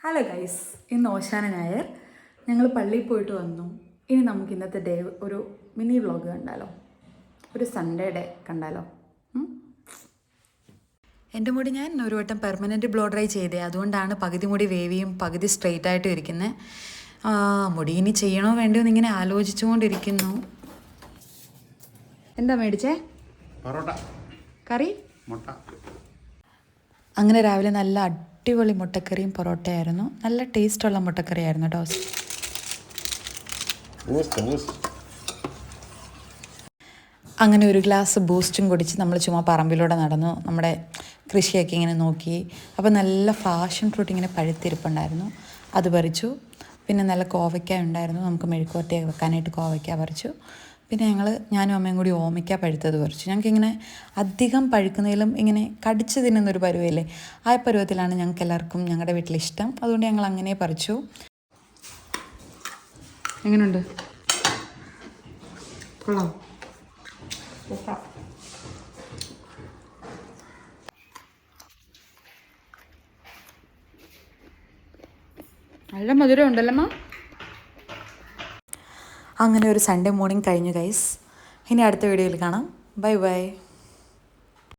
Hello guys, ഇന്ന് ഓശാന ഞായർ. ഞങ്ങൾ പള്ളിയിൽ പോയിട്ട് വന്നു. ഇനി നമുക്ക് ഇന്നത്തെ ഡേ ഒരു മിനി വ്ളോഗ് കണ്ടാലോ, ഒരു സൺഡേ ഡേ കണ്ടാലോ. എൻ്റെ മുടി ഞാൻ ഒരു വട്ടം പെർമനൻറ്റ് ബ്ലോ ഡ്രൈ ചെയ്തേ, അതുകൊണ്ടാണ് പകുതി മുടി വേവിയും പകുതി സ്ട്രെയിറ്റ് ആയിട്ടും ഇരിക്കുന്നത്. മുടി ഇനി ചെയ്യണോ വേണ്ടോ എന്നിങ്ങനെ ആലോചിച്ചുകൊണ്ടിരിക്കുന്നു. എന്താ മേടിച്ചേ? പൊറോട്ട കറി മുട്ട. അങ്ങനെ രാവിലെ നല്ല അടിപൊളി മുട്ടക്കറിയും പൊറോട്ടയായിരുന്നു. നല്ല ടേസ്റ്റുള്ള മുട്ടക്കറി ആയിരുന്നു കേട്ടോ. അങ്ങനെ ഒരു ഗ്ലാസ് ബൂസ്റ്റും കുടിച്ച് നമ്മൾ ചുമ്മാ പറമ്പിലൂടെ നടന്നു, നമ്മുടെ കൃഷിയൊക്കെ ഇങ്ങനെ നോക്കി. അപ്പോൾ നല്ല ഫാഷൻ ഫ്രൂട്ട് ഇങ്ങനെ പഴുത്തിരിപ്പുണ്ടായിരുന്നു, അത് പറിച്ചു. പിന്നെ നല്ല കോവയ്ക്ക ഉണ്ടായിരുന്നു, നമുക്ക് മെഴുക്കുവരട്ടിയൊക്കെ വെക്കാനായിട്ട് കോവയ്ക്ക പറിച്ചു. പിന്നെ ഞാനും അമ്മയും കൂടി ഓമയ്ക്ക പഴുത്തത് പറിച്ചു. ഞങ്ങൾക്കിങ്ങനെ അധികം പഴുക്കുന്നതിലും ഇങ്ങനെ കടിച്ച് തിന്നുന്നൊരു പരുവല്ലേ, ആ പരുവത്തിലാണ് ഞങ്ങൾക്ക് എല്ലാവർക്കും ഞങ്ങളുടെ വീട്ടിലിഷ്ടം. അതുകൊണ്ട് ഞങ്ങൾ അങ്ങനെ പറിച്ചു. എങ്ങനെയുണ്ട്? കൊള്ളാം. നല്ല മധുരം ഉണ്ടല്ലമ്മ. അങ്ങനെ ഒരു സൺഡേ മോർണിംഗ് കഴിഞ്ഞു ഗൈസ്. ഇനി അടുത്ത വീഡിയോയിൽ കാണാം. Bye bye.